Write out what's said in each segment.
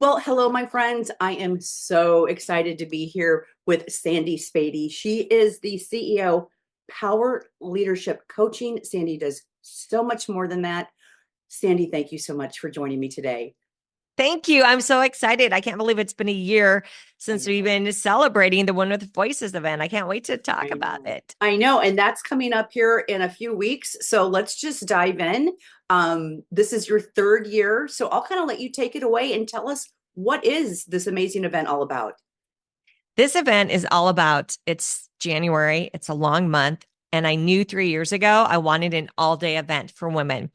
Well, hello, my friends. I am so excited to be here with Sandy Spady. She is the CEO, Power Leadership Coaching. Sandy does so much more than that. Sandy, thank you so much for joining me today. Thank you. I'm so excited. I can't believe it's been a year I since we've know. been celebrating the One with Voices event. I can't wait to I talk about know. it. I know. And that's coming up here in a few weeks. So let's just dive in. This is your third year. So I'll kind of let you take it away and tell us what is this amazing event all about? This event is all about it's January, it's a long month. And I knew 3 years ago I wanted an all day event for women.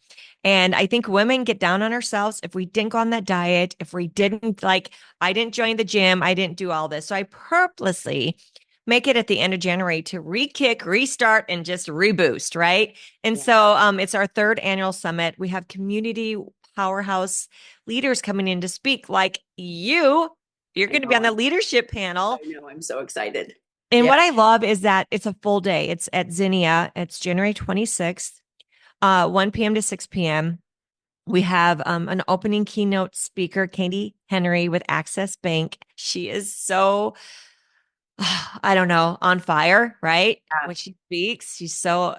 And I think women get down on ourselves if we didn't go on that diet, if we didn't I didn't join the gym, I didn't do all this. So I purposely make it at the end of January to re-kick, restart, and just reboost, right? And Yeah. so it's our third annual summit. We have community powerhouse leaders coming in to speak like you. You're I going to be know. on the leadership I panel. know. I'm so excited. And Yeah. what I love is that it's a full day. It's at Zinnia. It's January 26th, 1 p.m. to 6 p.m. We have an opening keynote speaker, Katie Henry with Access Bank. She is so, I don't know, on fire, right? When she speaks, she's so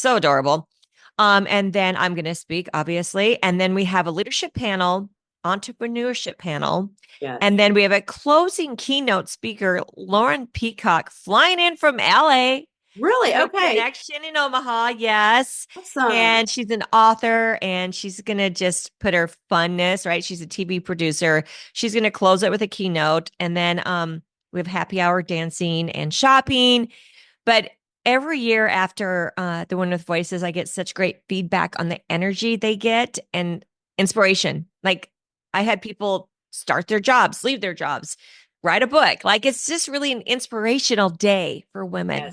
adorable. And then I'm going to speak, obviously. And then we have a leadership panel, entrepreneurship panel. Yes. And then we have a closing keynote speaker, Lauren Peacock, flying in from LA. We Really? have a Okay. connection in Omaha, yes. Awesome. And she's an author and she's going to just put her funness, right? She's a TV producer. She's going to close it with a keynote. And then we have happy hour dancing and shopping. But every year after the One with Voices, I get such great feedback on the energy they get and inspiration. Like I had people start their jobs, leave their jobs, write a book. Like it's just really an inspirational day for Yes, women.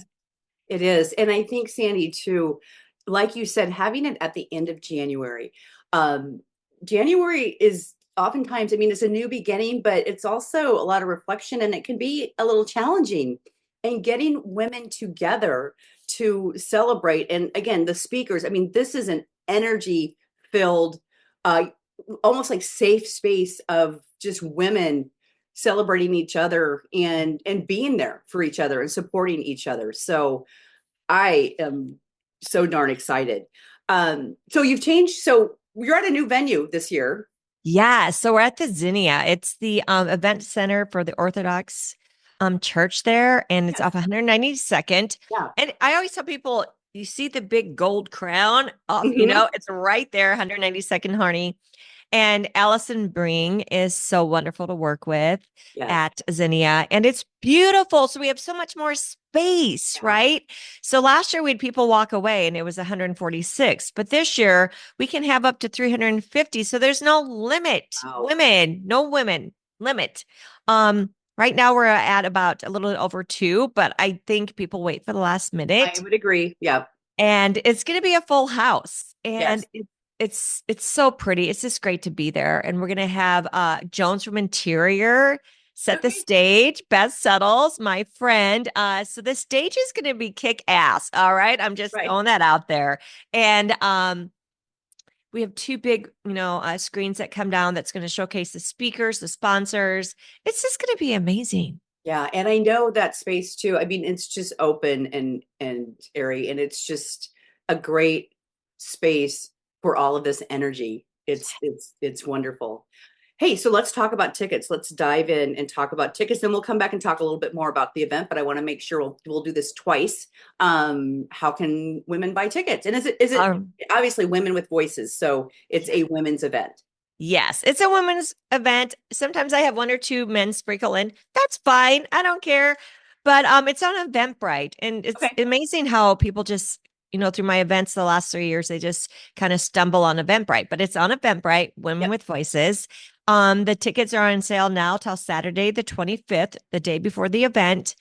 it is. And I think, Sandy, too, like you said, having it at the end of January. Um, January is oftentimes, I mean, it's a new beginning, but it's also a lot of reflection and it can be a little challenging. And getting women together to celebrate. And again, the speakers, I mean, this is an energy filled, uh, almost like safe space of just women celebrating each other and being there for each other and supporting each other. So I am so darn excited. So you've changed. So you're at a new venue this year. Yeah. So we're at the Zinnia. It's the event center for the Orthodox church there, and it's Yes. off 192nd. Yeah. And I always tell people, you see the big gold crown off, Hmm. it's right there, 192nd Harney. And Allison Bring is so wonderful to work with Yes. at Zinnia. And it's beautiful. So we have so much more space, Yeah. right? So last year we had people walk away and it was 146. But this year we can have up to 350. So there's no limit. Wow. Women, no women limit. Right now we're at about a little over two, but I think people wait for the last I minute would agree. Yeah. and it's going to be a full house Yes. and it's so pretty. It's just great to be there. And we're going to have Jones from Interior set the Okay. stage. Beth Settles, my friend. So the stage is going to be kick ass. All right, I'm just Right. throwing that out there. And we have two big screens that come down that's going to showcase the speakers, the sponsors. It's just going to be amazing. Yeah. And I know that space too. I mean, it's just open and airy, and it's just a great space for all of this energy. It's wonderful. Hey, so let's talk about tickets. Let's dive in and talk about tickets. Then we'll come back and talk a little bit more about the event, but I want to make sure we'll do this twice. How can women buy tickets? And is it um, obviously women with voices, so it's a women's event. Yes, it's a women's event. Sometimes I have one or two men sprinkle in. That's fine. I don't care. But it's on Eventbrite. And it's Okay. amazing how people just, through my events the last 3 years, they just kind of stumble on Eventbrite. But it's on Eventbrite, Women Yep. with Voices. The tickets are on sale now till Saturday, the 25th, the day before the event.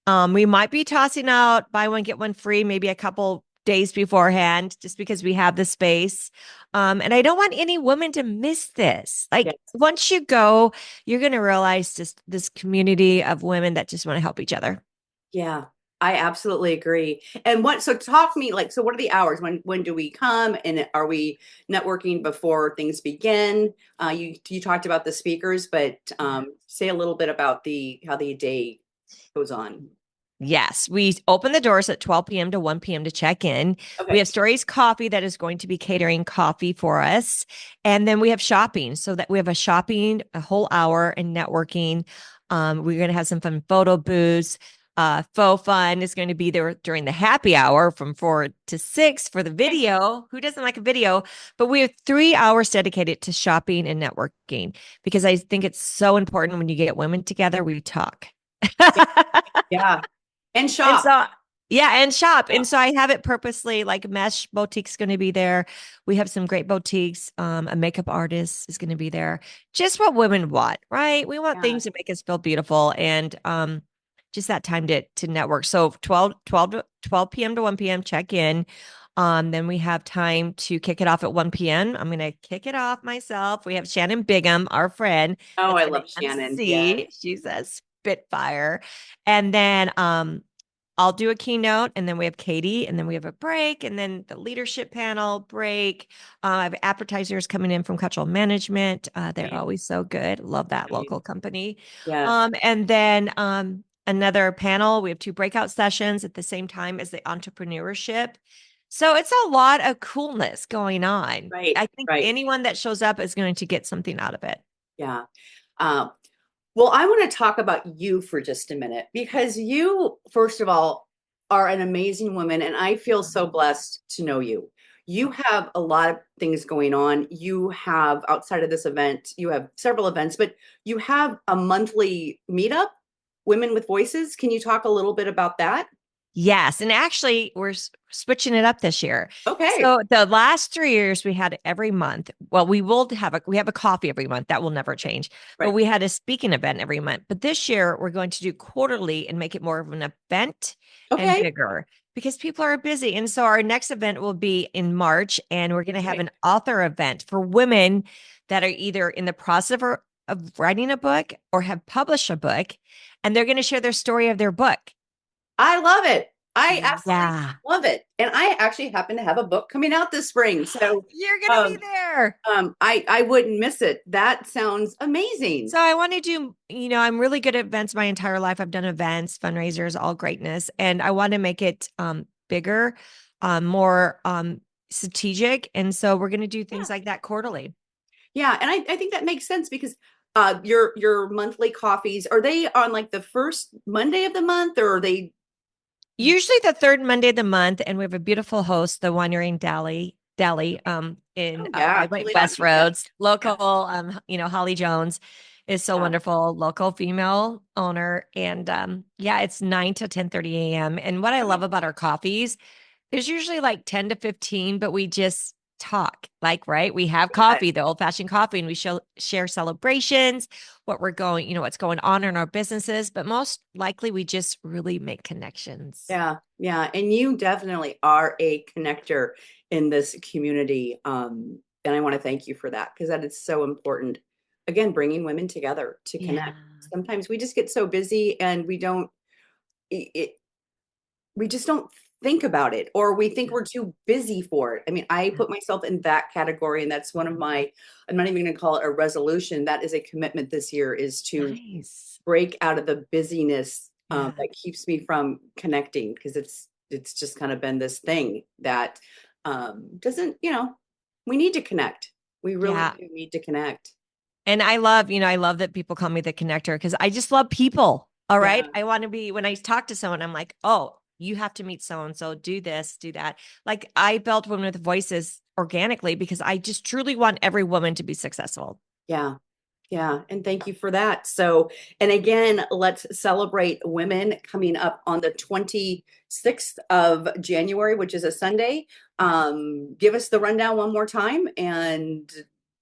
We might be tossing out buy one, get one free, maybe a couple days beforehand, just because we have the space. And I don't want any woman to miss this. Like Yes. once you go, you're going to realize just this community of women that just want to help each other. Yeah. I absolutely agree. And so talk to me like, so what are the hours? When do we come and are we networking before things begin? You talked about the speakers, but say a little bit about how the day goes on. Yes, we open the doors at 12 p.m. to 1 p.m. to check in. We Okay. have Stories Coffee that is going to be catering coffee for us. And then we have shopping, so that we have a whole hour, and networking. We're going to have some fun photo booths. Faux Fun is going to be there during the happy hour from 4 to 6 for the Okay. video. Who doesn't like a video? But we have 3 hours dedicated to shopping and networking because I think it's so important when you get women together, we talk. Yeah. And And shop. so, yeah, and shop. Yeah. And so I have it purposely like Mesh Boutique's going to be there. We have some great boutiques. A makeup artist is going to be there. Just what women want, right? We want Yeah. things that make us feel beautiful and just that time to network. So 12 p.m. to 1 p.m. check in. Then we have time to kick it off at 1 p.m. I'm going to kick it off myself. We have Shannon Bigham, our friend, Oh, that's I going to love Shannon. Yes. MC. She's a spitfire. And then I'll do a keynote, and then we have Katie, and then we have a break, and then the leadership panel break. I have appetizers coming in from cultural management. They're Nice. always so good. Love that Nice. local company. Yes. And then another panel. We have 2 breakout sessions at the same time as the entrepreneurship. So it's a lot of coolness going on. Right. I think Right. anyone that shows up is going to get something out of it. Yeah. Um, Well, I want to talk about you for just a minute because you, first of all, are an amazing woman, and I feel so blessed to know you. You have a lot of things going on. You have, outside of this event, you have several events, but you have a monthly meetup, Women with Voices. Can you talk a little bit about that? Yes, and actually, we're switching it up this year. Okay. So the last 3 years we had every month. Well, we have a coffee every month. That will never change. But Right. we had a speaking event every month. But this year we're going to do quarterly and make it more of an event and Okay. bigger because people are busy. And so our next event will be in March, and we're going to have Okay. an author event for women that are either in the process of writing a book or have published a book, and they're going to share their story of their book. I love it. I absolutely Yeah. love it. And I actually happen to have a book coming out this spring. So You're gonna be um there. I wouldn't miss it. That sounds amazing. So I want to do, I'm really good at events my entire life. I've done events, fundraisers, all greatness. And I want to make it bigger, more strategic. And so we're gonna do Yeah. things like that quarterly. Yeah, and I think that makes sense because your monthly coffees, are they on like the first Monday of the month or are they? Usually the third Monday of the month, and we have a beautiful host, the winery in Delhi, in Oh yeah, by totally not. West Yeah, Roads. yeah. Local, Holly Jones is so Yeah. wonderful, local female owner. And yeah, it's 9 to 10:30 a.m. And what I love Okay. about our coffees, there's usually like 10 to 15, but we just talk. Like, right? We have Yeah. coffee, the old-fashioned coffee, and we share celebrations, what's going on in our businesses, but most likely we just really make connections. Yeah, yeah, and you definitely are a connector in this community. And I want to thank you for that because that is so important. Again, bringing women together to Yeah. connect. Sometimes we just get so busy and it, we just don't think about it, or we think we're too busy for it. I mean, I Yeah. put myself in that category, and that's one of my, I'm not even going to call it a resolution. That is a commitment this year is to Nice. break out of the busyness Yeah. that keeps me from connecting because it's just kind of been this thing that doesn't, we need to connect. We really Yeah. do need to connect. And I love that people call me the connector because I just love people. All right. Yeah. I want to be, when I talk to someone, I'm like, oh, you have to meet so and so, do this, do that. Like I built Women with Voices organically because I just truly want every woman to be successful. Yeah. Yeah, and thank you for that. So, and again, let's celebrate women coming up on the 26th of January, which is a Sunday. Give us the rundown one more time and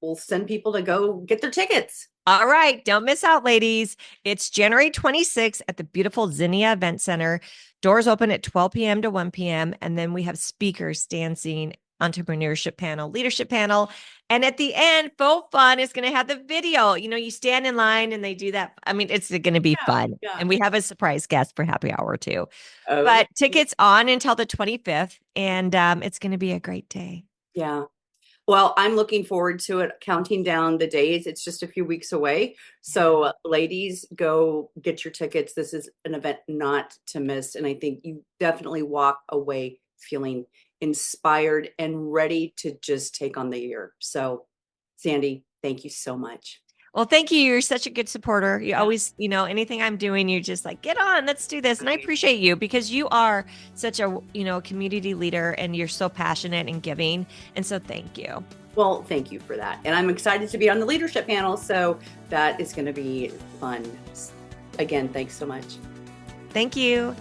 we'll send people to go get their tickets. All right. Don't miss out, ladies. It's January 26th at the beautiful Zinnia Event Center. Doors open at 12 p.m. to 1 p.m. And then we have speakers dancing entrepreneurship panel, leadership panel. And at the end, Faux Fun is going to have the video. You stand in line and they do that. I mean, it's going to be Yeah, fun. yeah. And we have a surprise guest for happy hour too. Oh, But tickets on until the 25th, and it's going to be a great day. yeah. Well, I'm looking forward to it, counting down the days. It's just a few weeks away. So, ladies, go get your tickets. This is an event not to miss. And I think you definitely walk away feeling inspired and ready to just take on the year. So, Sandy, thank you so much. Well, thank you. You're such a good supporter. You Yeah. always, anything I'm doing, you're just like, get on, let's do this. And I Right. appreciate you because you are such a, community leader and you're so passionate and giving. And so thank you. Well, thank you for that. And I'm excited to be on the leadership panel. So, that is going to be fun. Again, thanks so much. Thank you.